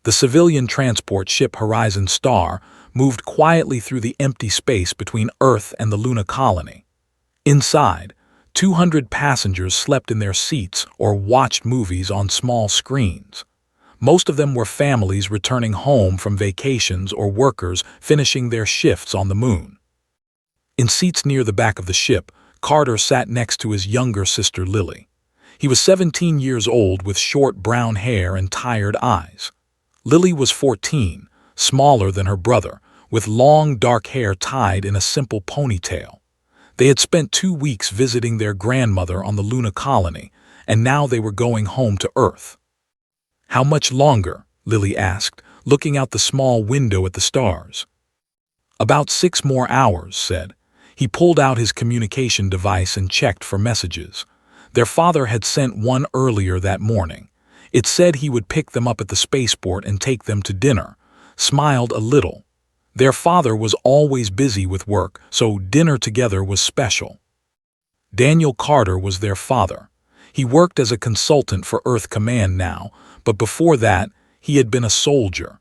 The civilian transport ship Horizon Star moved quietly through the empty space between Earth and the Luna colony. Inside, 200 passengers slept in their seats or watched movies on small screens. Most of them were families returning home from vacations or workers finishing their shifts on the moon. In seats near the back of the ship, Carter sat next to his younger sister Lily. He was 17 years old with short brown hair and tired eyes. Lily was 14, smaller than her brother, with long dark hair tied in a simple ponytail. They had spent 2 weeks visiting their grandmother on the Luna colony, and now they were going home to Earth. "How much longer?" Lily asked, looking out the small window at the stars. "About 6 more hours," said. He pulled out his communication device and checked for messages. Their father had sent one earlier that morning. It said he would pick them up at the spaceport and take them to dinner. Smiled a little. Their father was always busy with work, so dinner together was special. Daniel Carter was their father. He worked as a consultant for Earth Command now, but before that, he had been a soldier.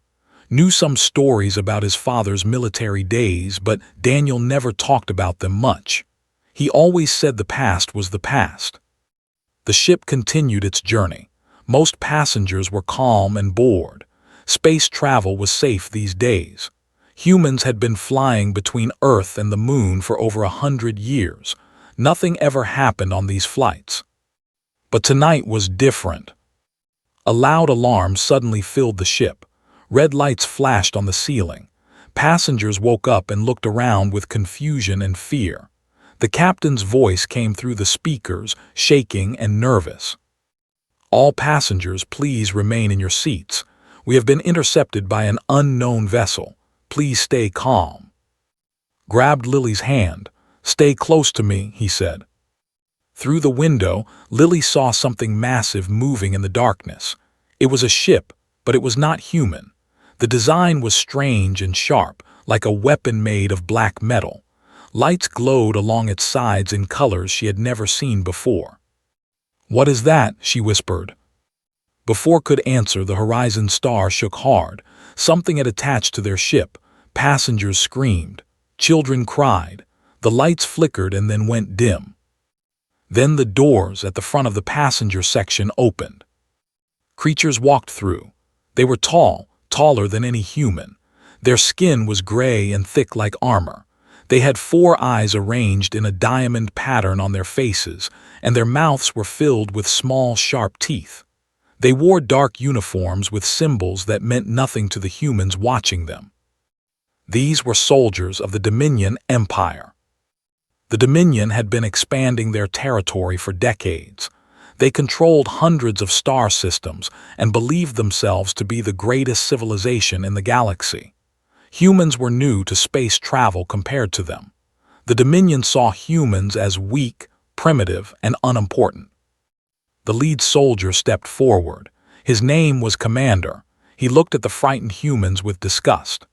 Knew some stories about his father's military days, but Daniel never talked about them much. He always said the past was the past. The ship continued its journey. Most passengers were calm and bored. Space travel was safe these days. Humans had been flying between Earth and the Moon for over 100 years. Nothing ever happened on these flights. But tonight was different. A loud alarm suddenly filled the ship. Red lights flashed on the ceiling. Passengers woke up and looked around with confusion and fear. The captain's voice came through the speakers, shaking and nervous. "All passengers, please remain in your seats. We have been intercepted by an unknown vessel. Please stay calm." Grabbed Lily's hand. "Stay close to me," he said. Through the window, Lily saw something massive moving in the darkness. It was a ship, but it was not human. The design was strange and sharp, like a weapon made of black metal. Lights glowed along its sides in colors she had never seen before. "What is that?" she whispered. Before could answer, the Horizon Star shook hard. Something had attached to their ship. Passengers screamed. Children cried. The lights flickered and then went dim. Then the doors at the front of the passenger section opened. Creatures walked through. They were tall, taller than any human. Their skin was gray and thick like armor. They had 4 eyes arranged in a diamond pattern on their faces, and their mouths were filled with small, sharp teeth. They wore dark uniforms with symbols that meant nothing to the humans watching them. These were soldiers of the Dominion Empire. The Dominion had been expanding their territory for decades. They controlled hundreds of star systems and believed themselves to be the greatest civilization in the galaxy. Humans were new to space travel compared to them. The Dominion saw humans as weak, primitive, and unimportant. The lead soldier stepped forward. His name was Commander. He looked at the frightened humans with disgust.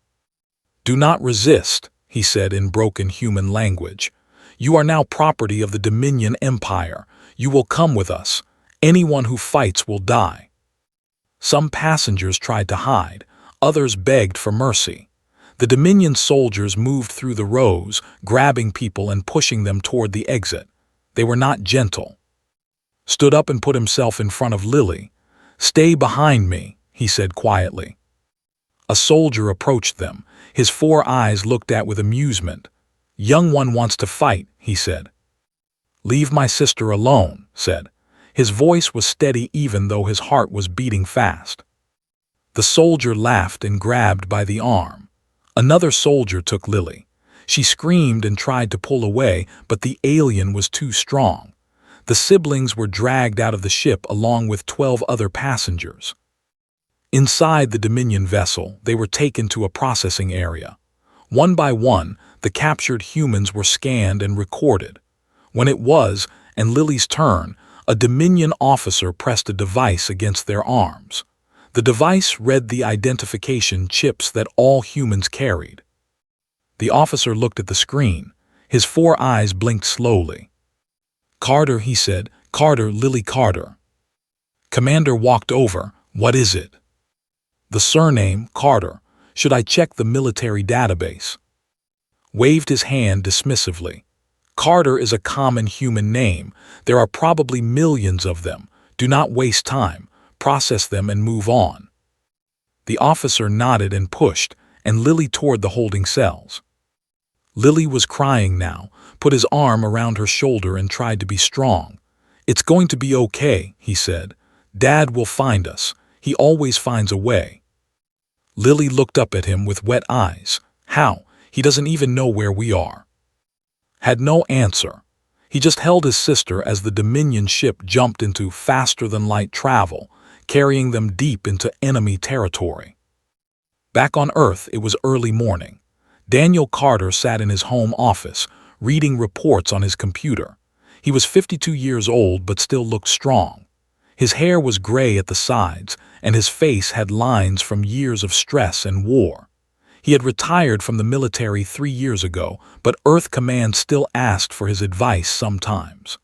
"Do not resist," he said in broken human language. "You are now property of the Dominion Empire. You will come with us. Anyone who fights will die." Some passengers tried to hide. Others begged for mercy. The Dominion soldiers moved through the rows, grabbing people and pushing them toward the exit. They were not gentle. Stood up and put himself in front of Lily. "Stay behind me," he said quietly. A soldier approached them. His 4 eyes looked at with amusement. "Young one wants to fight," he said. "Leave my sister alone," said. His voice was steady even though his heart was beating fast. The soldier laughed and grabbed by the arm. Another soldier took Lily. She screamed and tried to pull away, but the alien was too strong. The siblings were dragged out of the ship along with 12 other passengers. Inside the Dominion vessel, they were taken to a processing area. One by one, the captured humans were scanned and recorded. When it was, and Lily's turn, a Dominion officer pressed a device against their arms. The device read the identification chips that all humans carried. The officer looked at the screen. His 4 eyes blinked slowly. "Carter," he said. "Carter, Lily Carter." Commander walked over. "What is it?" The surname, Carter. Should I check the military database? Waved his hand dismissively. Carter is a common human name. There are probably millions of them. Do not waste time. Process them and move on. The officer nodded and pushed, and Lily toward the holding cells. Lily was crying now, put his arm around her shoulder and tried to be strong. It's going to be okay, he said. Dad will find us. He always finds a way. Lily looked up at him with wet eyes. How? He doesn't even know where we are. Had no answer. He just held his sister as the Dominion ship jumped into faster-than-light travel, carrying them deep into enemy territory. Back on Earth, it was early morning. Daniel Carter sat in his home office, reading reports on his computer. He was 52 years old but still looked strong. His hair was gray at the sides, and his face had lines from years of stress and war. He had retired from the military 3 years ago, but Earth Command still asked for his advice sometimes.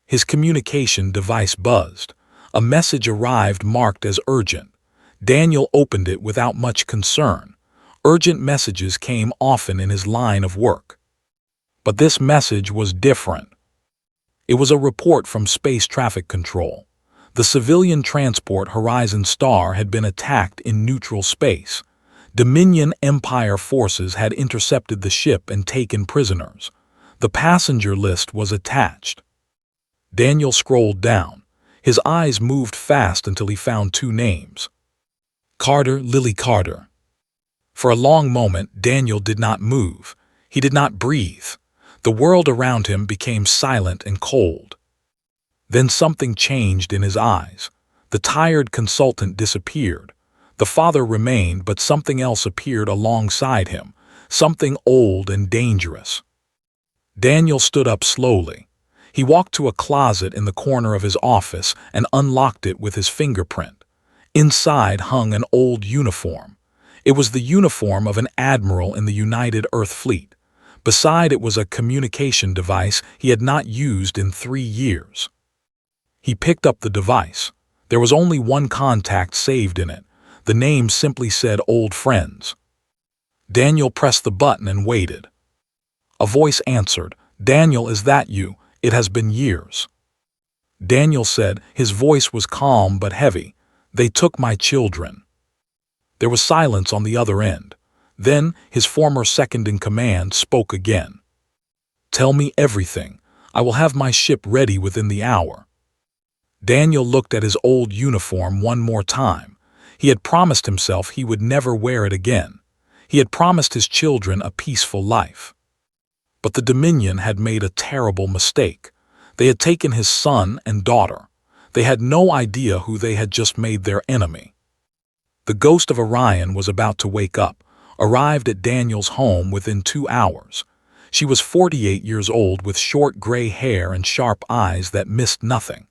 His communication device buzzed. A message arrived marked as urgent. Daniel opened it without much concern. Urgent messages came often in his line of work. But this message was different. It was a report from Space Traffic Control. The civilian transport Horizon Star had been attacked in neutral space. Dominion Empire forces had intercepted the ship and taken prisoners. The passenger list was attached. Daniel scrolled down. His eyes moved fast until he found 2 names. Carter, Lily Carter. For a long moment, Daniel did not move. He did not breathe. The world around him became silent and cold. Then something changed in his eyes. The tired consultant disappeared. The father remained, but something else appeared alongside him, something old and dangerous. Daniel stood up slowly. He walked to a closet in the corner of his office and unlocked it with his fingerprint. Inside hung an old uniform. It was the uniform of an admiral in the United Earth Fleet. Beside it was a communication device he had not used in 3 years. He picked up the device. There was only one contact saved in it. The name simply said Old Friends. Daniel pressed the button and waited. A voice answered, Daniel, is that you? It has been years. Daniel said, his voice was calm but heavy. They took my children. There was silence on the other end. Then his former second-in-command spoke again. Tell me everything. I will have my ship ready within the hour. Daniel looked at his old uniform one more time. He had promised himself he would never wear it again. He had promised his children a peaceful life. But the Dominion had made a terrible mistake. They had taken his son and daughter. They had no idea who they had just made their enemy. The ghost of Orion was about to wake up, arrived at Daniel's home within 2 hours. She was 48 years old with short gray hair and sharp eyes that missed nothing.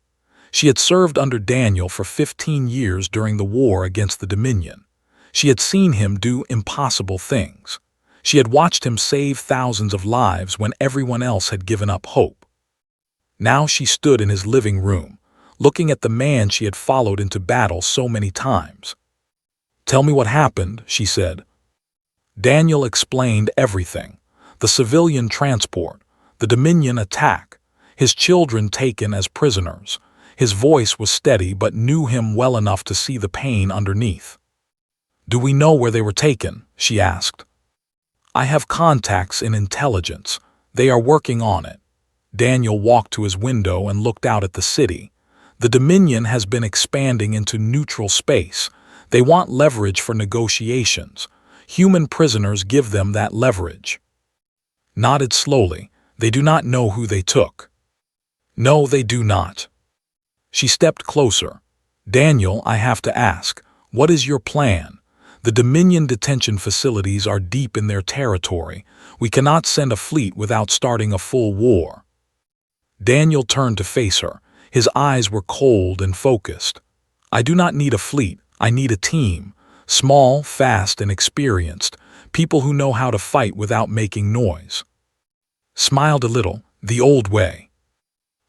She had served under Daniel for 15 years during the war against the Dominion. She had seen him do impossible things. She had watched him save thousands of lives when everyone else had given up hope. Now she stood in his living room, looking at the man she had followed into battle so many times. Tell me what happened, she said. Daniel explained everything. The civilian transport, the Dominion attack, his children taken as prisoners. His voice was steady but knew him well enough to see the pain underneath. Do we know where they were taken? She asked. I have contacts in intelligence. They are working on it. Daniel walked to his window and looked out at the city. The Dominion has been expanding into neutral space. They want leverage for negotiations. Human prisoners give them that leverage. Nodded slowly. They do not know who they took. No, they do not. She stepped closer. Daniel, I have to ask, what is your plan? The Dominion detention facilities are deep in their territory. We cannot send a fleet without starting a full war. Daniel turned to face her. His eyes were cold and focused. I do not need a fleet. I need a team. Small, fast, and experienced. People who know how to fight without making noise. Smiled a little. The old way.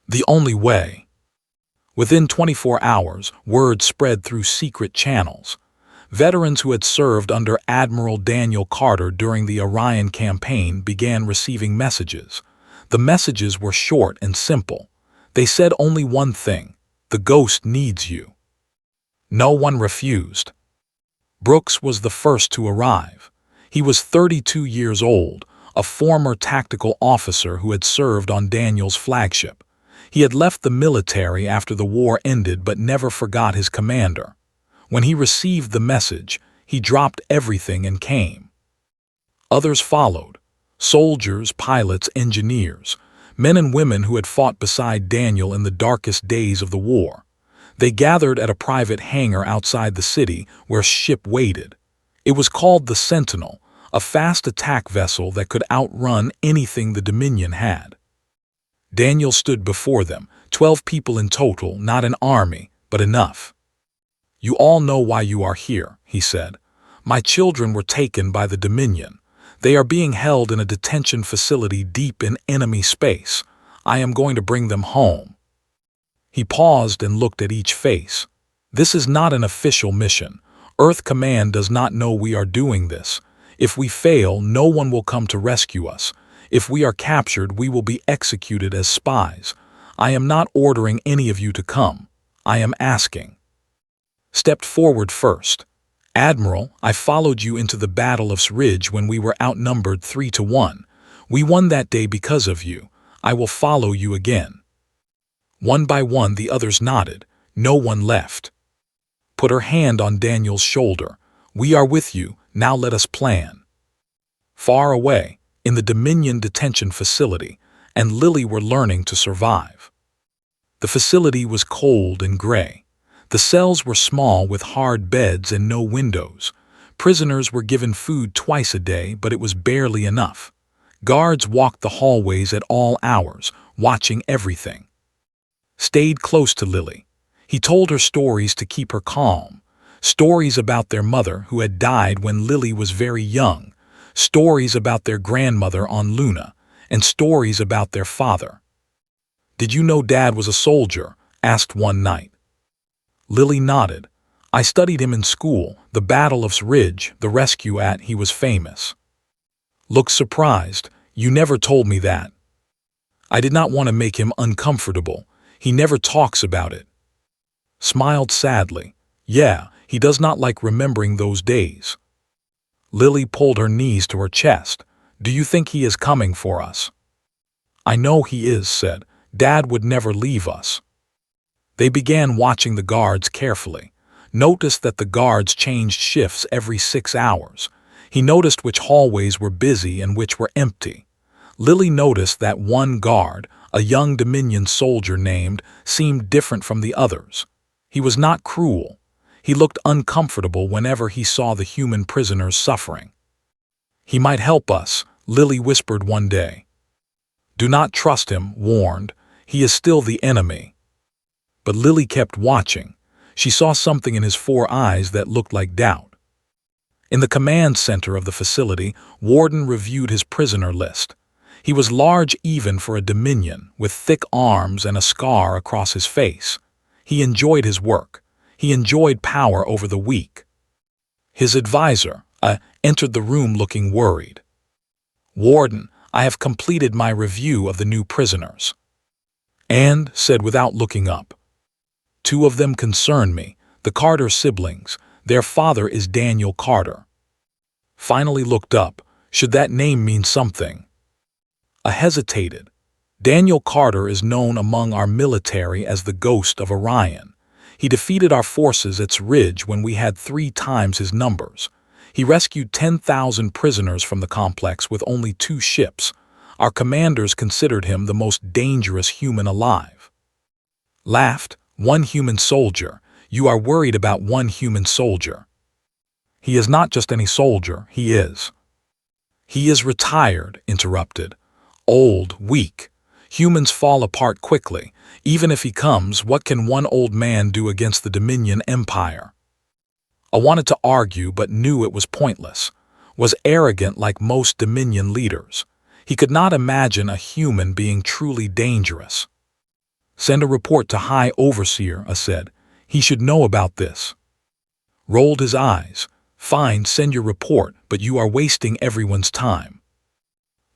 The only way. Within 24 hours, word spread through secret channels. Veterans who had served under Admiral Daniel Carter during the Orion campaign began receiving messages. The messages were short and simple. They said only one thing: the ghost needs you. No one refused. Brooks was the first to arrive. He was 32 years old, a former tactical officer who had served on Daniel's flagship. He had left the military after the war ended but never forgot his commander. When he received the message, he dropped everything and came. Others followed: soldiers, pilots, engineers, men and women who had fought beside Daniel in the darkest days of the war. They gathered at a private hangar outside the city where ship waited. It was called the Sentinel, a fast attack vessel that could outrun anything the Dominion had. Daniel stood before them, 12 people in total, not an army, but enough. "You all know why you are here," he said. "My children were taken by the Dominion. They are being held in a detention facility deep in enemy space. I am going to bring them home." He paused and looked at each face. "This is not an official mission. Earth Command does not know we are doing this. If we fail, no one will come to rescue us. If we are captured, we will be executed as spies. I am not ordering any of you to come. I am asking." Stepped forward first. "Admiral, I followed you into the Battle of Ridge when we were outnumbered 3-1. We won that day because of you. I will follow you again." One by one the others nodded. No one left. Put her hand on Daniel's shoulder. "We are with you, now let us plan." Far away, in the Dominion detention facility, and Lily were learning to survive. The facility was cold and gray. The cells were small with hard beds and no windows. Prisoners were given food twice a day, but it was barely enough. Guards walked the hallways at all hours, watching everything. Stayed close to Lily. He told her stories to keep her calm. Stories about their mother who had died when Lily was very young. Stories about their grandmother on Luna, and stories about their father. "Did you know Dad was a soldier?" asked one night. Lily nodded. "I studied him in school, the Battle of Ridge, the rescue at, he was famous." Looked surprised. "You never told me that." "I did not want to make him uncomfortable. He never talks about it." Smiled sadly. "Yeah, he does not like remembering those days." Lily pulled her knees to her chest. "Do you think he is coming for us?" "I know he is," said. "Dad would never leave us." They began watching the guards carefully. Noticed that the guards changed shifts every 6 hours. He noticed which hallways were busy and which were empty. Lily noticed that one guard, a young Dominion soldier named, seemed different from the others. He was not cruel. He looked uncomfortable whenever he saw the human prisoners suffering. "He might help us," Lily whispered one day. "Do not trust him," warned. "He is still the enemy." But Lily kept watching. She saw something in his 4 eyes that looked like doubt. In the command center of the facility, Warden reviewed his prisoner list. He was large even for a Dominion, with thick arms and a scar across his face. He enjoyed his work. He enjoyed power over the weak. His advisor, entered the room looking worried. "Warden, I have completed my review of the new prisoners." "And," said without looking up. "2 of them concern me, the Carter siblings. Their father is Daniel Carter." Finally looked up. Should that name mean something? Hesitated. "Daniel Carter is known among our military as the Ghost of Orion. He defeated our forces at Ridge when we had 3 times his numbers. He rescued 10,000 prisoners from the complex with only 2 ships. Our commanders considered him the most dangerous human alive." Laughed. "One human soldier. You are worried about one human soldier." "He is not just any soldier, he is." "He is retired," interrupted. "Old, weak. Humans fall apart quickly. Even if he comes, what can one old man do against the Dominion Empire?" I wanted to argue but knew it was pointless. Was arrogant like most Dominion leaders. He could not imagine a human being truly dangerous. "Send a report to High Overseer," I said. "He should know about this." rolled his eyes. Fine, send your report, but you are wasting everyone's time.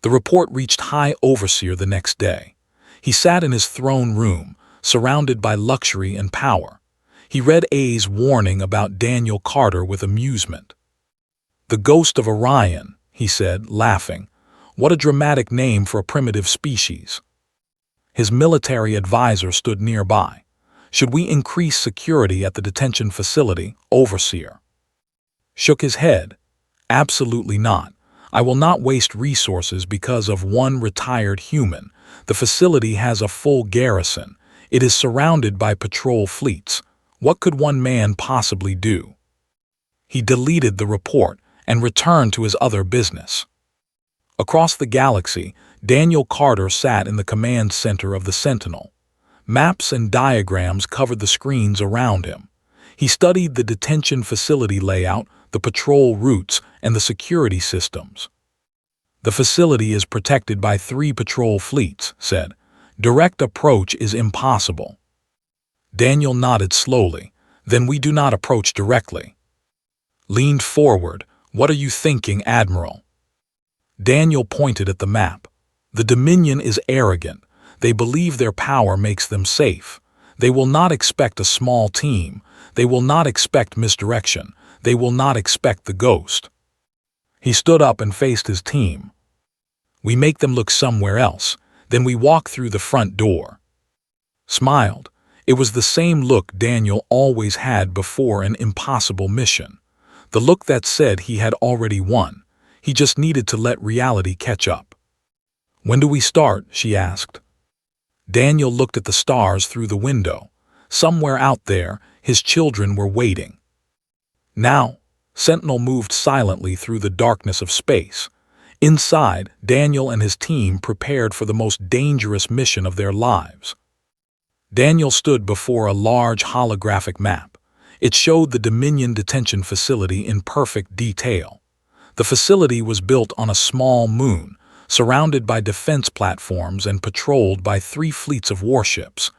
The report reached High Overseer the next day. He sat in his throne room, surrounded by luxury and power. He read A's warning about Daniel Carter with amusement. "The ghost of Orion," he said, laughing. "What a dramatic name for a primitive species." His military advisor stood nearby. "Should we increase security at the detention facility, Overseer?" Shook his head. "Absolutely not. I will not waste resources because of one retired human. The facility has a full garrison. It is surrounded by patrol fleets. What could one man possibly do?" He deleted the report and returned to his other business. Across the galaxy, Daniel Carter sat in the command center of the Sentinel. Maps and diagrams covered the screens around him. He studied the detention facility layout, the patrol routes, and the security systems. "The facility is protected by 3 patrol fleets," said. "Direct approach is impossible." Daniel nodded slowly. "Then we do not approach directly." Leaned forward. "What are you thinking, Admiral?" Daniel pointed at the map. "The Dominion is arrogant. They believe their power makes them safe. They will not expect a small team. They will not expect misdirection. They will not expect the ghost." He stood up and faced his team. "We make them look somewhere else. Then we walk through the front door." Smiled. It was the same look Daniel always had before an impossible mission. The look that said he had already won. He just needed to let reality catch up. "When do we start?" she asked. Daniel looked at the stars through the window. Somewhere out there, his children were waiting. "Now." Sentinel moved silently through the darkness of space. Inside, Daniel and his team prepared for the most dangerous mission of their lives. Daniel stood before a large holographic map. It showed the Dominion detention facility in perfect detail. The facility was built on a small moon, surrounded by defense platforms and patrolled by 3 fleets of warships.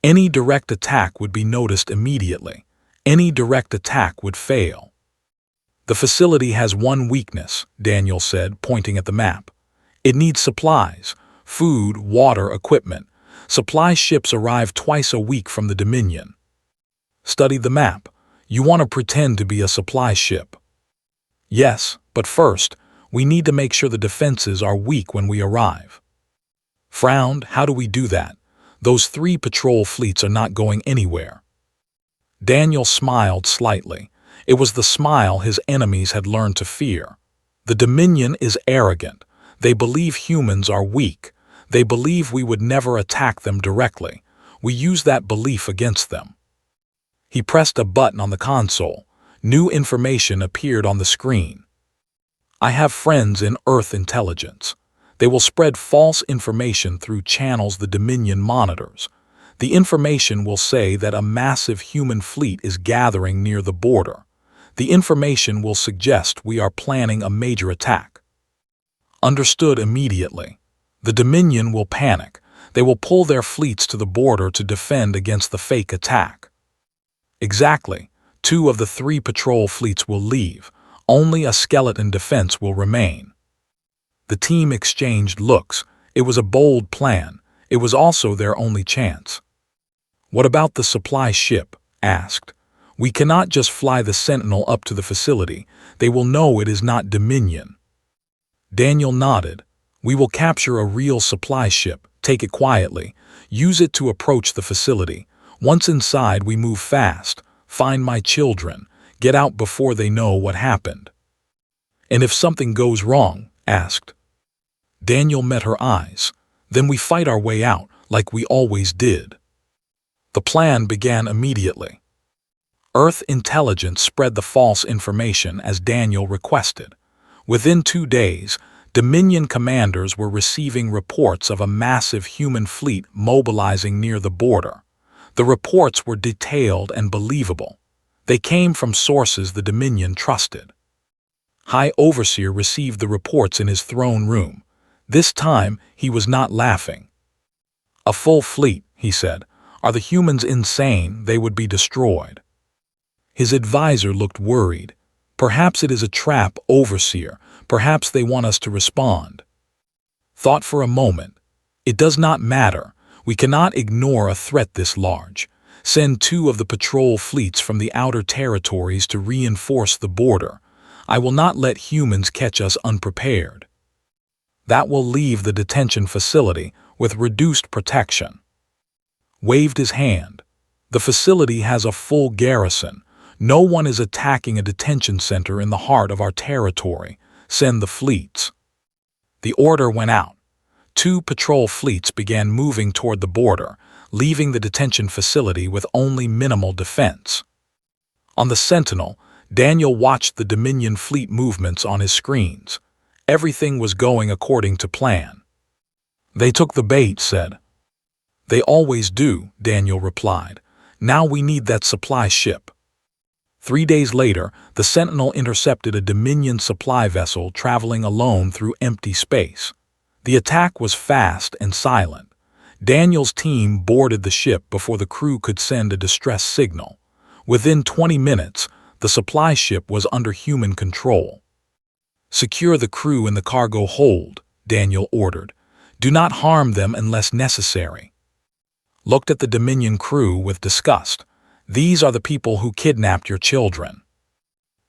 Any direct attack would be noticed immediately. Any direct attack would fail. "The facility has one weakness," Daniel said, pointing at the map. "It needs supplies, food, water, equipment. Supply ships arrive twice a week from the Dominion." Study the map. "You want to pretend to be a supply ship." "Yes, but first, we need to make sure the defenses are weak when we arrive." Frowned. "How do we do that? Those 3 patrol fleets are not going anywhere." Daniel smiled slightly. It was the smile his enemies had learned to fear. "The Dominion is arrogant. They believe humans are weak. They believe we would never attack them directly. We use that belief against them." He pressed a button on the console. New information appeared on the screen. "I have friends in Earth intelligence. They will spread false information through channels the Dominion monitors. The information will say that a massive human fleet is gathering near the border. The information will suggest we are planning a major attack." Understood immediately. The Dominion will panic. They will pull their fleets to the border to defend against the fake attack. Exactly. 2 of the 3 patrol fleets will leave. Only a skeleton defense will remain. The team exchanged looks. It was a bold plan. It was also their only chance. "What about the supply ship?" asked. "We cannot just fly the Sentinel up to the facility. They will know it is not Dominion." Daniel nodded. "We will capture a real supply ship, take it quietly, use it to approach the facility. Once inside, we move fast, find my children, get out before they know what happened." "And if something goes wrong?" asked. Daniel met her eyes. "Then we fight our way out, like we always did." The plan began immediately. Earth intelligence spread the false information as Daniel requested. Within 2 days, Dominion commanders were receiving reports of a massive human fleet mobilizing near the border. The reports were detailed and believable. They came from sources the Dominion trusted. High Overseer received the reports in his throne room. This time, he was not laughing. "A full fleet," he said. "Are the humans insane? They would be destroyed." His advisor looked worried. Perhaps it is a trap, Overseer. Perhaps they want us to respond. Thought for a moment. It does not matter. We cannot ignore a threat this large. Send 2 of the patrol fleets from the outer territories to reinforce the border. I will not let humans catch us unprepared. That will leave the detention facility with reduced protection. Waved his hand. The facility has a full garrison. No one is attacking a detention center in the heart of our territory. Send the fleets. The order went out. 2 patrol fleets began moving toward the border, leaving the detention facility with only minimal defense. On the Sentinel, Daniel watched the Dominion fleet movements on his screens. Everything was going according to plan. They took the bait, said. They always do, Daniel replied. Now we need that supply ship. 3 days later, the Sentinel intercepted a Dominion supply vessel traveling alone through empty space. The attack was fast and silent. Daniel's team boarded the ship before the crew could send a distress signal. Within 20 minutes, the supply ship was under human control. Secure the crew in the cargo hold, Daniel ordered. Do not harm them unless necessary. Looked at the Dominion crew with disgust. These are the people who kidnapped your children.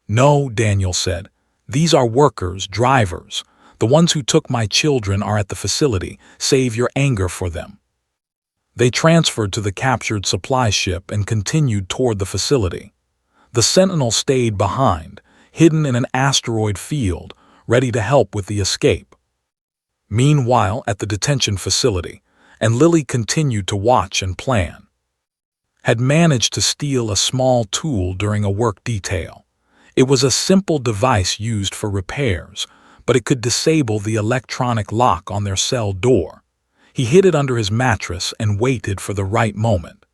No, Daniel said. These are workers, drivers. The ones who took my children are at the facility. Save your anger for them. They transferred to the captured supply ship and continued toward the facility. The Sentinel stayed behind, hidden in an asteroid field, ready to help with the escape. Meanwhile, at the detention facility, and Lily continued to watch and plan. Had managed to steal a small tool during a work detail. It was a simple device used for repairs, but it could disable the electronic lock on their cell door. He hid it under his mattress and waited for the right moment.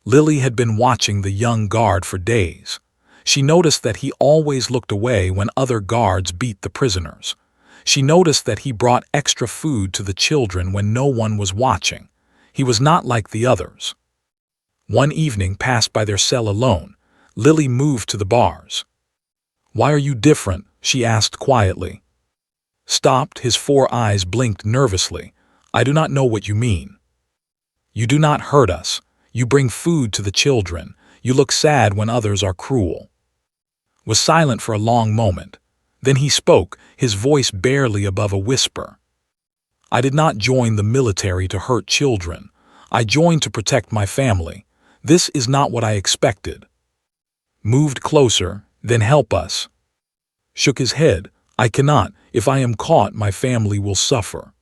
Lily had been watching the young guard for days. She noticed that he always looked away when other guards beat the prisoners. She noticed that he brought extra food to the children when no one was watching. He was not like the others. One evening passed by their cell alone. Lily moved to the bars. Why are you different? She asked quietly. Stopped, his 4 eyes blinked nervously. I do not know what you mean. You do not hurt us. You bring food to the children. You look sad when others are cruel. Was silent for a long moment. Then he spoke, his voice barely above a whisper. I did not join the military to hurt children. I joined to protect my family. This is not what I expected. Moved closer, then help us. Shook his head. I cannot. If I am caught, my family will suffer.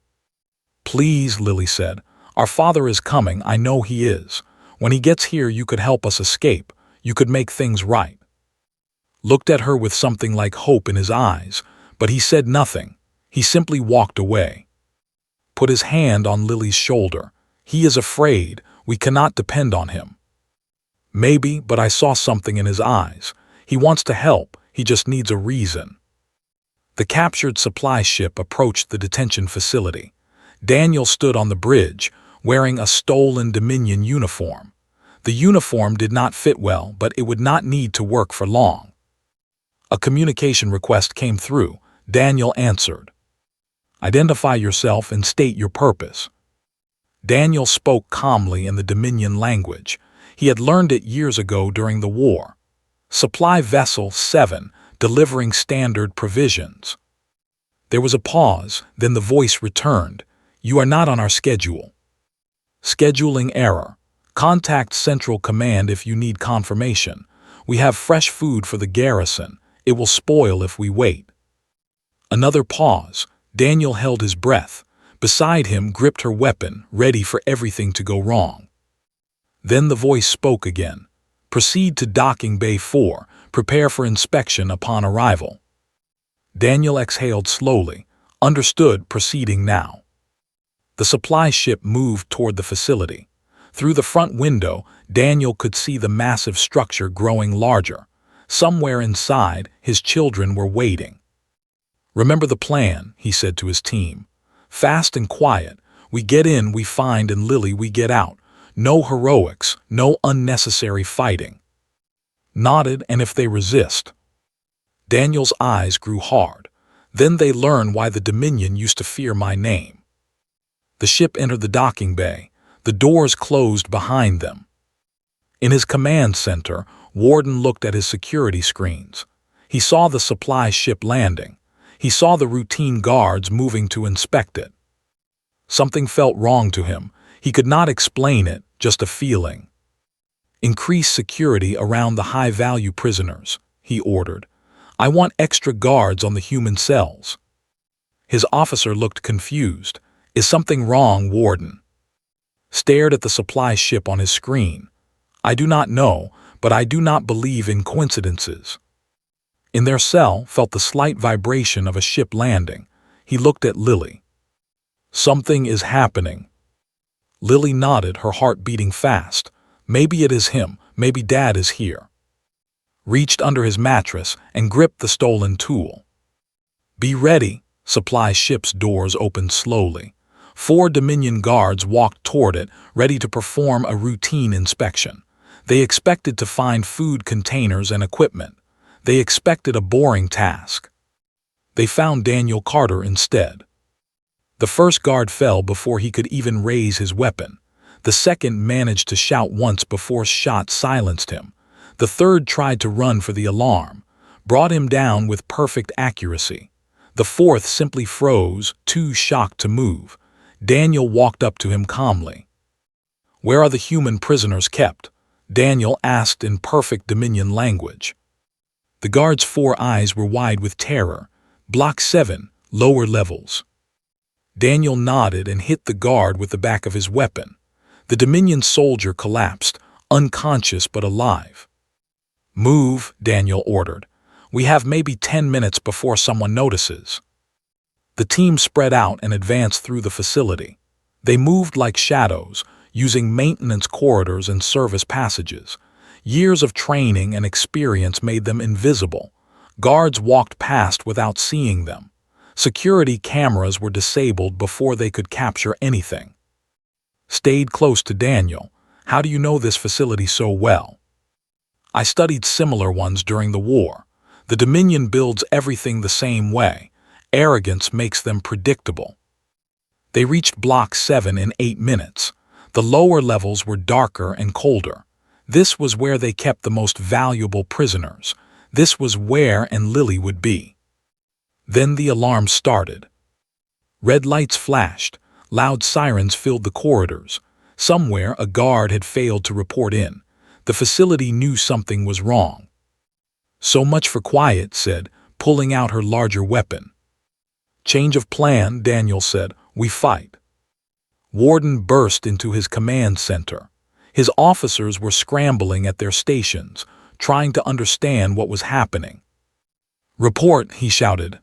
Please, Lily said. Our father is coming. I know he is. When he gets here, you could help us escape. You could make things right. Looked at her with something like hope in his eyes, but he said nothing. He simply walked away. Put his hand on Lily's shoulder. He is afraid. We cannot depend on him. Maybe, but I saw something in his eyes. He wants to help. He just needs a reason. The captured supply ship approached the detention facility. Daniel stood on the bridge, wearing a stolen Dominion uniform. The uniform did not fit well, but it would not need to work for long. A communication request came through. Daniel answered. Identify yourself and state your purpose. Daniel spoke calmly in the Dominion language. He had learned it years ago during the war. Supply Vessel 7, delivering standard provisions. There was a pause, then the voice returned. You are not on our schedule. Scheduling error. Contact Central Command if you need confirmation. We have fresh food for the garrison. It will spoil if we wait. Another pause. Daniel held his breath. Beside him gripped her weapon, ready for everything to go wrong. Then the voice spoke again. Proceed to Docking Bay 4. Prepare for inspection upon arrival. Daniel exhaled slowly. Understood, proceeding now. The supply ship moved toward the facility. Through the front window, Daniel could see the massive structure growing larger. Somewhere inside, his children were waiting. Remember the plan, he said to his team. Fast and quiet. We get in, we find, and Lily, we get out. No heroics, no unnecessary fighting. nodded, and if they resist. Daniel's eyes grew hard. Then they learn why the Dominion used to fear my name. The ship entered the docking bay. The doors closed behind them. In his command center, Warden looked at his security screens. He saw the supply ship landing. He saw the routine guards moving to inspect it. Something felt wrong to him. He could not explain it, just a feeling. "Increase security around the high-value prisoners," he ordered. "I want extra guards on the human cells." His officer looked confused. "Is something wrong, Warden?" Stared at the supply ship on his screen. "I do not know, but I do not believe in coincidences." In their cell felt the slight vibration of a ship landing. He looked at Lily. "Something is happening." Lily nodded, her heart beating fast. "Maybe it is him. Maybe Dad is here." Reached under his mattress and gripped the stolen tool. "Be ready." Supply ship's doors opened slowly. 4 Dominion guards walked toward it, ready to perform a routine inspection. They expected to find food containers and equipment. They expected a boring task. They found Daniel Carter instead. The first guard fell before he could even raise his weapon. The second managed to shout once before shots silenced him. The third tried to run for the alarm, brought him down with perfect accuracy. The fourth simply froze, too shocked to move. Daniel walked up to him calmly. "Where are the human prisoners kept?" Daniel asked in perfect Dominion language. The guard's 4 eyes were wide with terror. "Block 7, lower levels." Daniel nodded and hit the guard with the back of his weapon. The Dominion soldier collapsed, unconscious but alive. "Move," Daniel ordered. "We have maybe 10 minutes before someone notices." The team spread out and advanced through the facility. They moved like shadows, using maintenance corridors and service passages. Years of training and experience made them invisible. Guards walked past without seeing them. Security cameras were disabled before they could capture anything. Stayed close to Daniel. "How do you know this facility so well?" "I studied similar ones during the war. The Dominion builds everything the same way. Arrogance makes them predictable." They reached Block 7 in 8 minutes. The lower levels were darker and colder. This was where they kept the most valuable prisoners. This was where Lily would be. Then the alarm started. Red lights flashed. Loud sirens filled the corridors. Somewhere a guard had failed to report in. The facility knew something was wrong. "So much for quiet," said, pulling out her larger weapon. "Change of plan," Daniel said. "We fight." Warden burst into his command center. His officers were scrambling at their stations, trying to understand what was happening. "Report," he shouted.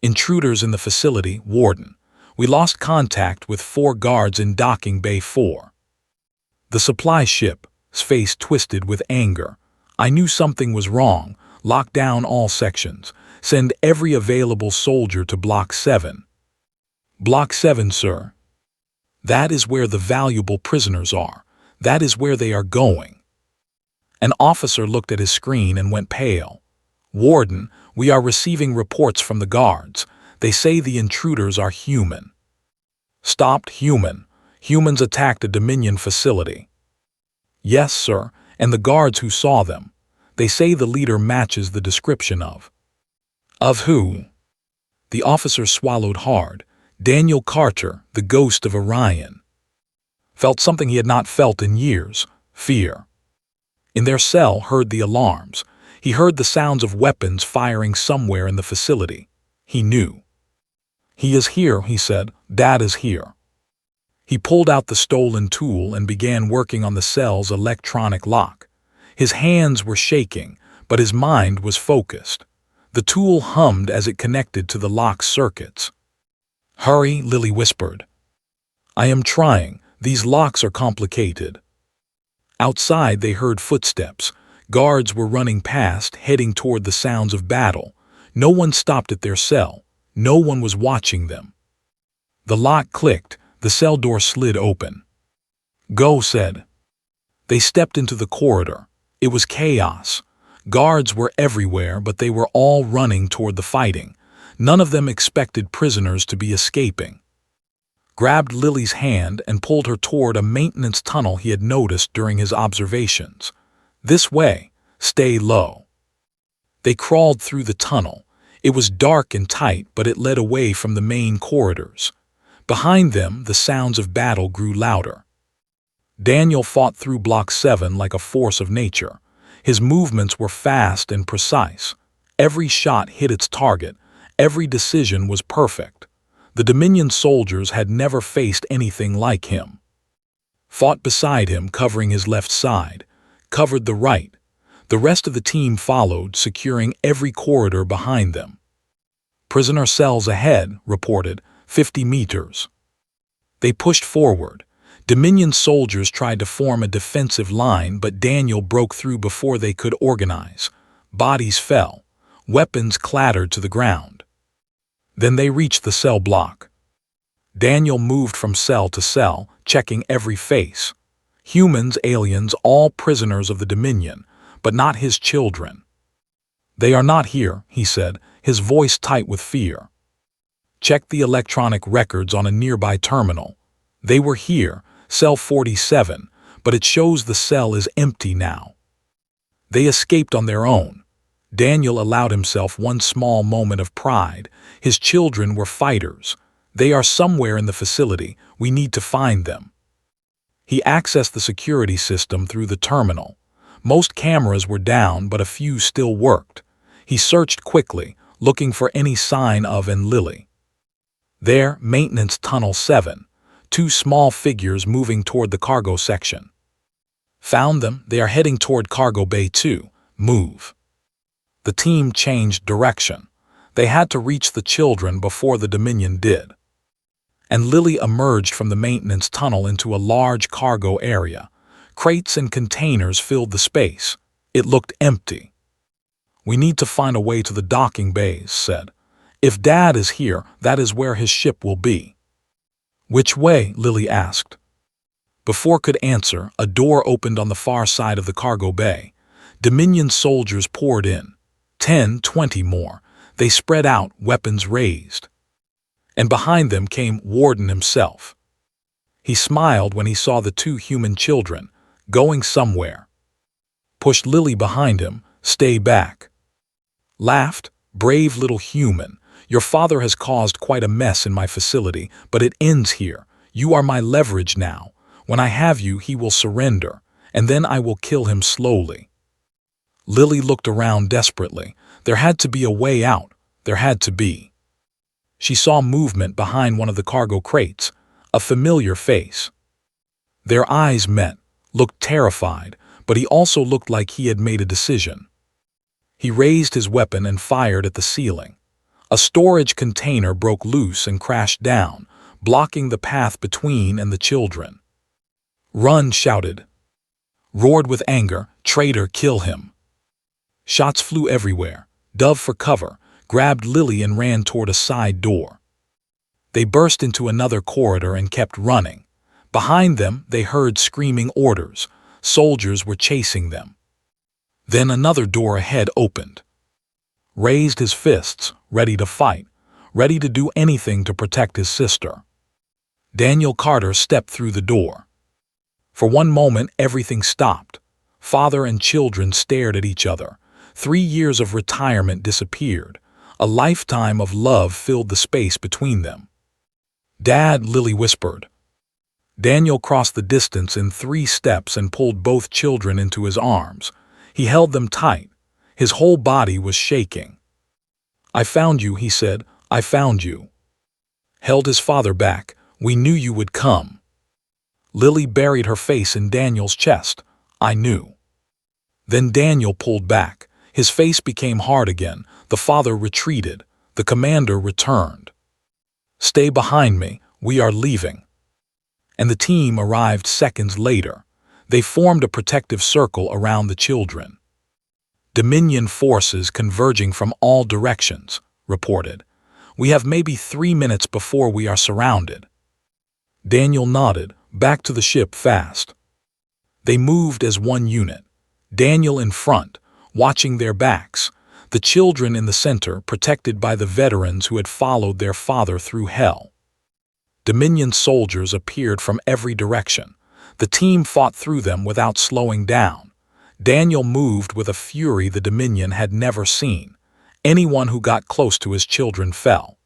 "Intruders in the facility, Warden. We lost contact with 4 guards in docking bay 4. The supply ship's face twisted with anger. "I knew something was wrong. Lock down all sections. Send every available soldier to Block 7. "Block 7, sir." "That is where the valuable prisoners are. That is where they are going." An officer looked at his screen and went pale. "Warden, we are receiving reports from the guards. They say the intruders are human." "Stopped human. Humans attacked a Dominion facility." "Yes, sir, and the guards who saw them. They say the leader matches the description of." "Of who?" The officer swallowed hard. "Daniel Carter, the ghost of Orion." Felt something he had not felt in years: fear. In their cell heard the alarms. He heard the sounds of weapons firing somewhere in the facility. He knew. "He is here," he said. "Dad is here." He pulled out the stolen tool and began working on the cell's electronic lock. His hands were shaking, but his mind was focused. The tool hummed as it connected to the lock's circuits. "Hurry," Lily whispered. "I am trying. These locks are complicated." Outside they heard footsteps. Guards were running past, heading toward the sounds of battle. No one stopped at their cell. No one was watching them. The lock clicked. The cell door slid open. "Go," said. They stepped into the corridor. It was chaos. Guards were everywhere, but they were all running toward the fighting. None of them expected prisoners to be escaping. Grabbed Lily's hand and pulled her toward a maintenance tunnel he had noticed during his observations. This way, stay low. They crawled through the tunnel. It was dark and tight, but it led away from the main corridors. Behind them, the sounds of battle grew louder. Daniel fought through Block 7 like a force of nature. His movements were fast and precise. Every shot hit its target. Every decision was perfect. The Dominion soldiers had never faced anything like him. Fought beside him, covering his left side. Covered the right. The rest of the team followed, securing every corridor behind them. Prisoner cells ahead, reported, 50 meters. They pushed forward. Dominion soldiers tried to form a defensive line, but Daniel broke through before they could organize. Bodies fell. Weapons clattered to the ground. Then they reached the cell block. Daniel moved from cell to cell, checking every face. Humans, aliens, all prisoners of the Dominion, but not his children. They are not here, he said, his voice tight with fear. Checked the electronic records on a nearby terminal. They were here, cell 47, but it shows the cell is empty now. They escaped on their own. Daniel allowed himself one small moment of pride. His children were fighters. They are somewhere in the facility. We need to find them. He accessed the security system through the terminal. Most cameras were down, but a few still worked. He searched quickly, looking for any sign of Lily. There, Maintenance Tunnel 7, 2 small figures moving toward the cargo section. Found them. They are heading toward Cargo Bay 2. Move. The team changed direction. They had to reach the children before the Dominion did. And Lily emerged from the maintenance tunnel into a large cargo area. Crates and containers filled the space. It looked empty. We need to find a way to the docking bays, said. If Dad is here, that is where his ship will be. Which way? Lily asked. Before could answer, a door opened on the far side of the cargo bay. Dominion soldiers poured in. 10, 20 more. They spread out, weapons raised. And behind them came Warden himself. He smiled when he saw the 2 human children, going somewhere. Pushed Lily behind him, stay back. Laughed, brave little human. Your father has caused quite a mess in my facility, but it ends here. You are my leverage now. When I have you, he will surrender, and then I will kill him slowly. Lily looked around desperately. There had to be a way out. There had to be. She saw movement behind one of the cargo crates, a familiar face. Their eyes met, looked terrified, but he also looked like he had made a decision. He raised his weapon and fired at the ceiling. A storage container broke loose and crashed down, blocking the path between and the children. Run, shouted. Roared with anger, traitor, kill him. Shots flew everywhere. Dove for cover, grabbed Lily and ran toward a side door. They burst into another corridor and kept running. Behind them, they heard screaming orders. Soldiers were chasing them. Then another door ahead opened. Raised his fists, ready to fight, ready to do anything to protect his sister. Daniel Carter stepped through the door. For one moment, everything stopped. Father and children stared at each other. 3 years of retirement disappeared. A lifetime of love filled the space between them. Dad, Lily whispered. Daniel crossed the distance in 3 steps and pulled both children into his arms. He held them tight. His whole body was shaking. I found you, he said. I found you. Held his father back. We knew you would come. Lily buried her face in Daniel's chest. I knew. Then Daniel pulled back. His face became hard again. The father retreated. The commander returned. Stay behind me. We are leaving. And the team arrived seconds later. They formed a protective circle around the children. Dominion forces converging from all directions, reported. We have maybe 3 minutes before we are surrounded. Daniel nodded, back to the ship fast. They moved as one unit. Daniel in front, watching their backs, the children in the center protected by the veterans who had followed their father through hell. Dominion soldiers appeared from every direction. The team fought through them without slowing down. Daniel moved with a fury the Dominion had never seen. Anyone who got close to his children fell.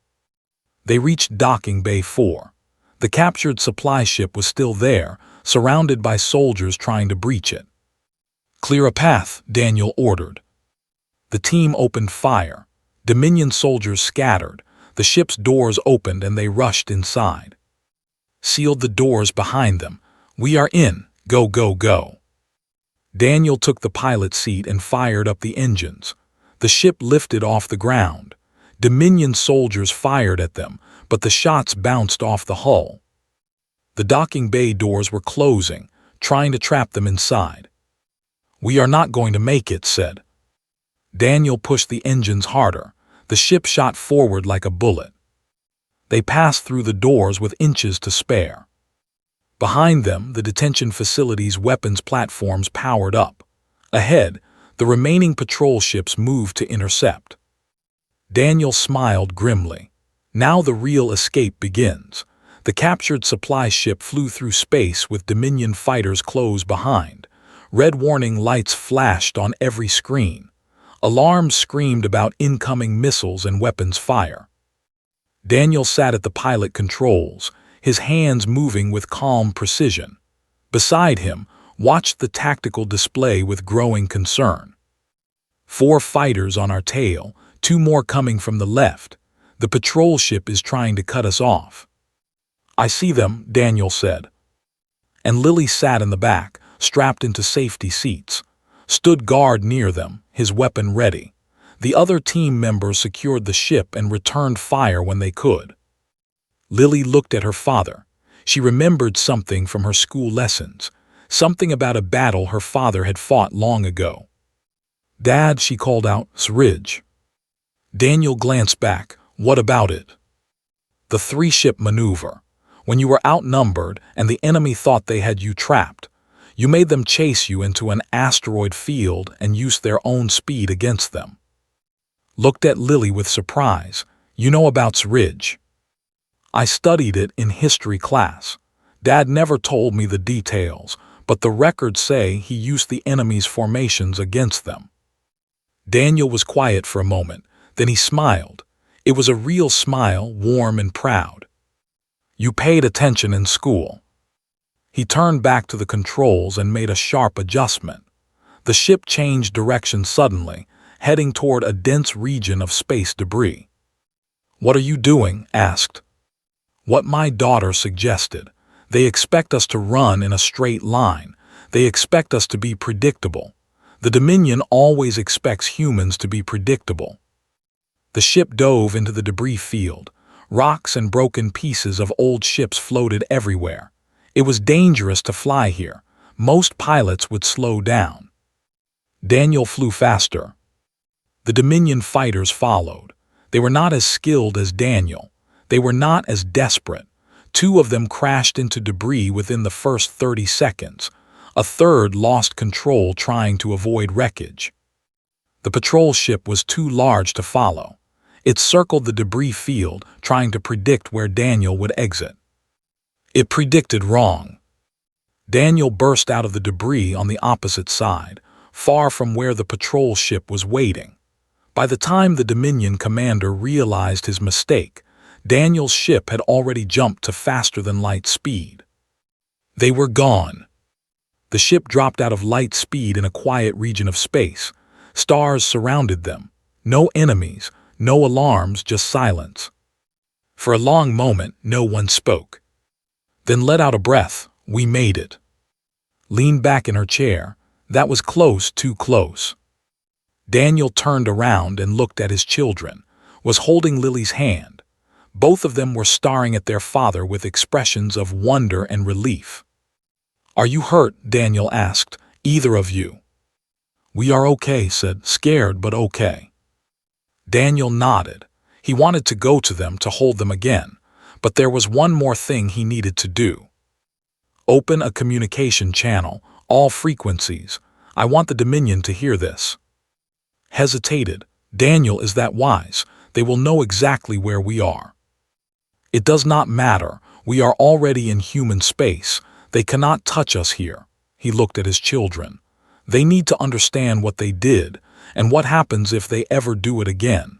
They reached Docking Bay 4. The captured supply ship was still there, surrounded by soldiers trying to breach it. "Clear a path," Daniel ordered. The team opened fire. Dominion soldiers scattered. The ship's doors opened and they rushed inside. Sealed the doors behind them. "We are in. Go, go, go." Daniel took the pilot's seat and fired up the engines. The ship lifted off the ground. Dominion soldiers fired at them, but the shots bounced off the hull. The docking bay doors were closing, trying to trap them inside. "We are not going to make it," said. Daniel pushed the engines harder. The ship shot forward like a bullet. They passed through the doors with inches to spare. Behind them, the detention facility's weapons platforms powered up. Ahead, the remaining patrol ships moved to intercept. Daniel smiled grimly. Now the real escape begins. The captured supply ship flew through space with Dominion fighters close behind. Red warning lights flashed on every screen. Alarms screamed about incoming missiles and weapons fire. Daniel sat at the pilot controls, his hands moving with calm precision. Beside him, watched the tactical display with growing concern. 4 fighters on our tail, 2 more coming from the left. The patrol ship is trying to cut us off. "I see them," Daniel said. And Lily sat in the back, strapped into safety seats. Stood guard near them, his weapon ready. The other team members secured the ship and returned fire when they could. Lily looked at her father. She remembered something from her school lessons, something about a battle her father had fought long ago. "Dad," she called out, "Sridge." Daniel glanced back. "What about it?" "The 3-ship maneuver. When you were outnumbered and the enemy thought they had you trapped, you made them chase you into an asteroid field and used their own speed against them." Looked at Lily with surprise. "You know about Sridge?" "I studied it in history class. Dad never told me the details, but the records say he used the enemy's formations against them." Daniel was quiet for a moment, then he smiled. It was a real smile, warm and proud. "You paid attention in school." He turned back to the controls and made a sharp adjustment. The ship changed direction suddenly, heading toward a dense region of space debris. "What are you doing?" asked. "What my daughter suggested. They expect us to run in a straight line. They expect us to be predictable. The Dominion always expects humans to be predictable." The ship dove into the debris field. Rocks and broken pieces of old ships floated everywhere. It was dangerous to fly here. Most pilots would slow down. Daniel flew faster. The Dominion fighters followed. They were not as skilled as Daniel. They were not as desperate. 2 of them crashed into debris within the first 30 seconds. A third lost control trying to avoid wreckage. The patrol ship was too large to follow. It circled the debris field, trying to predict where Daniel would exit. It predicted wrong. Daniel burst out of the debris on the opposite side, far from where the patrol ship was waiting. By the time the Dominion commander realized his mistake, Daniel's ship had already jumped to faster-than-light speed. They were gone. The ship dropped out of light speed in a quiet region of space. Stars surrounded them. No enemies, no alarms, just silence. For a long moment, no one spoke. Then let out a breath. "We made it." Leaned back in her chair. That was close, too close. Daniel turned around and looked at his children, was holding Lily's hand. Both of them were staring at their father with expressions of wonder and relief. "Are you hurt?" Daniel asked. "Either of you?" "We are okay," said, "scared but okay." Daniel nodded. He wanted to go to them to hold them again, but there was one more thing he needed to do. Open a communication channel, all frequencies. I want the Dominion to hear this." Hesitated. "Daniel is that wise. They will know exactly where we are." "It does not matter. We are already in human space. They cannot touch us here." He looked at his children. "They need to understand what they did, and what happens if they ever do it again."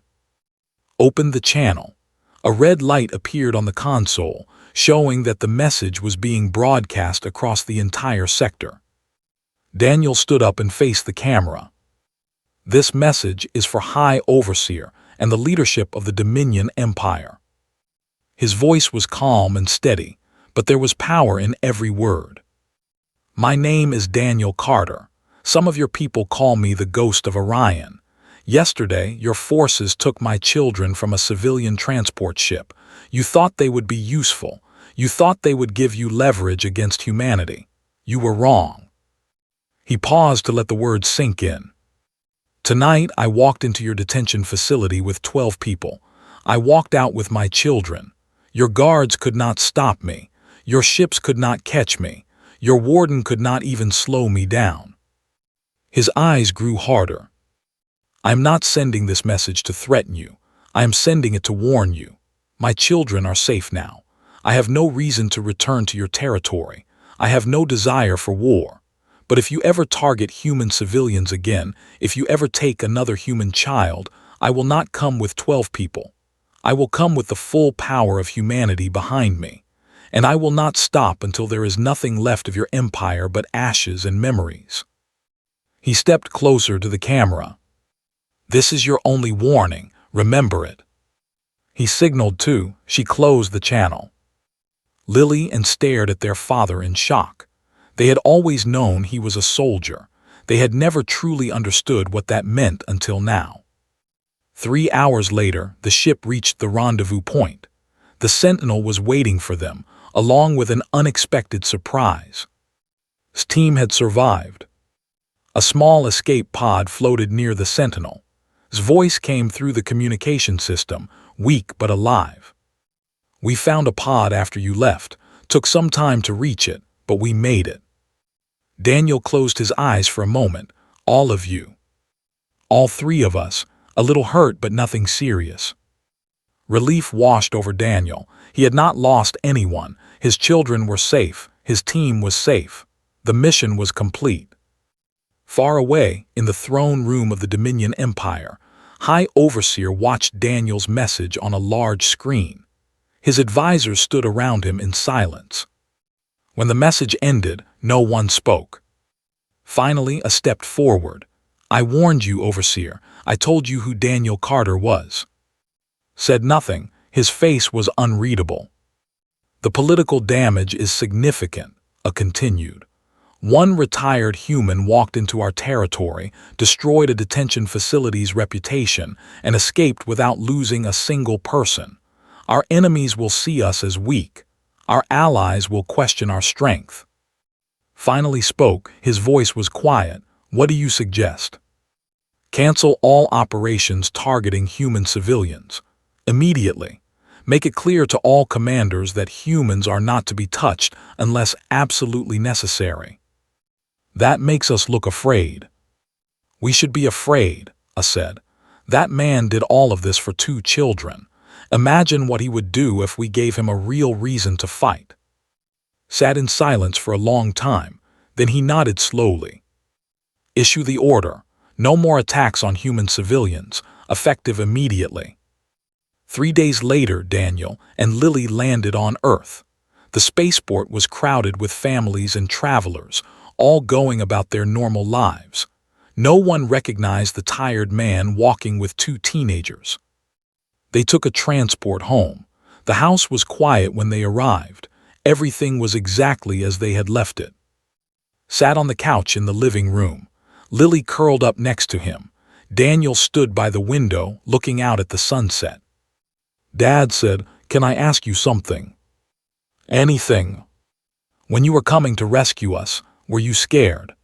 Opened the channel. A red light appeared on the console, showing that the message was being broadcast across the entire sector. Daniel stood up and faced the camera. "This message is for High Overseer and the leadership of the Dominion Empire." His voice was calm and steady, but there was power in every word. "My name is Daniel Carter. Some of your people call me the Ghost of Orion. Yesterday, your forces took my children from a civilian transport ship. You thought they would be useful. You thought they would give you leverage against humanity. You were wrong." He paused to let the words sink in. "Tonight, I walked into your detention facility with 12 people. I walked out with my children. Your guards could not stop me. Your ships could not catch me. Your warden could not even slow me down." His eyes grew harder. "I am not sending this message to threaten you. I am sending it to warn you. My children are safe now. I have no reason to return to your territory. I have no desire for war. But if you ever target human civilians again, if you ever take another human child, I will not come with 12 people. I will come with the full power of humanity behind me. And I will not stop until there is nothing left of your empire but ashes and memories." He stepped closer to the camera. "This is your only warning. Remember it." He signaled too. She closed the channel. Lily and stared at their father in shock. They had always known he was a soldier. They had never truly understood what that meant until now. 3 hours later, the ship reached the rendezvous point. The Sentinel was waiting for them, along with an unexpected surprise. His team had survived. A small escape pod floated near the Sentinel. His voice came through the communication system, weak but alive. "We found a pod after you left. Took some time to reach it, but we made it." Daniel closed his eyes for a moment. "All of you." "All 3 of us. A little hurt, but nothing serious." Relief washed over Daniel. He had not lost anyone. His children were safe. His team was safe. The mission was complete. Far away, in the throne room of the Dominion Empire, High Overseer watched Daniel's message on a large screen. His advisors stood around him in silence. When the message ended, no one spoke. Finally, a stepped forward. "I warned you, Overseer. I told you who Daniel Carter was." Said nothing. His face was unreadable. "The political damage is significant," continued. "One retired human walked into our territory, destroyed a detention facility's reputation, and escaped without losing a single person. Our enemies will see us as weak. Our allies will question our strength." Finally spoke. His voice was quiet. "What do you suggest?" "Cancel all operations targeting human civilians. Immediately. Make it clear to all commanders that humans are not to be touched unless absolutely necessary." "That makes us look afraid." "We should be afraid," I said. "That man did all of this for 2 children. Imagine what he would do if we gave him a real reason to fight." Sat in silence for a long time. Then he nodded slowly. "Issue the order. No more attacks on human civilians, effective immediately." 3 days later, Daniel and Lily landed on Earth. The spaceport was crowded with families and travelers, all going about their normal lives. No one recognized the tired man walking with 2 teenagers. They took a transport home. The house was quiet when they arrived. Everything was exactly as they had left it. Sat on the couch in the living room. Lily curled up next to him. Daniel stood by the window, looking out at the sunset. Dad said, "Can I ask you something?" "Anything." "When you were coming to rescue us, were you scared?"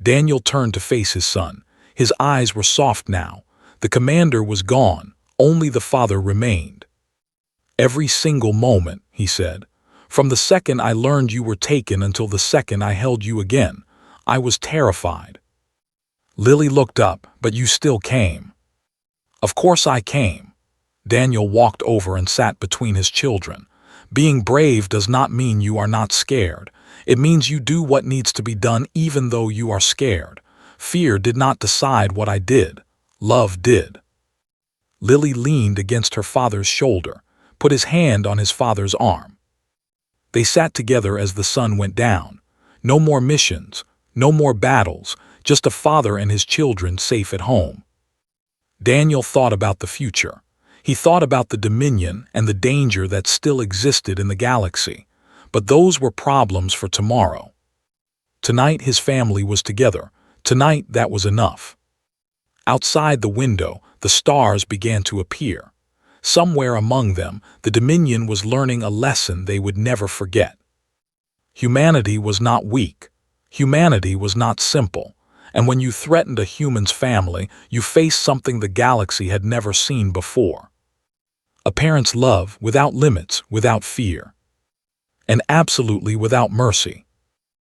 Daniel turned to face his son. His eyes were soft now. The commander was gone. Only the father remained. "Every single moment," he said. "From the second I learned you were taken until the second I held you again, I was terrified. Lily looked up, but you still came. Of course I came. Daniel walked over and sat between his children. Being brave does not mean you are not scared. It means you do what needs to be done even though you are scared. Fear did not decide what I did. Love did. Lily leaned against her father's shoulder, put his hand on his father's arm. They sat together as the sun went down. No more missions, no more battles, just a father and his children safe at home. Daniel thought about the future. He thought about the Dominion and the danger that still existed in the galaxy. But those were problems for tomorrow. Tonight his family was together. Tonight that was enough. Outside the window, the stars began to appear. Somewhere among them, the Dominion was learning a lesson they would never forget. Humanity was not weak. Humanity was not simple. And when you threatened a human's family, you faced something the galaxy had never seen before. A parent's love without limits, without fear. And absolutely without mercy.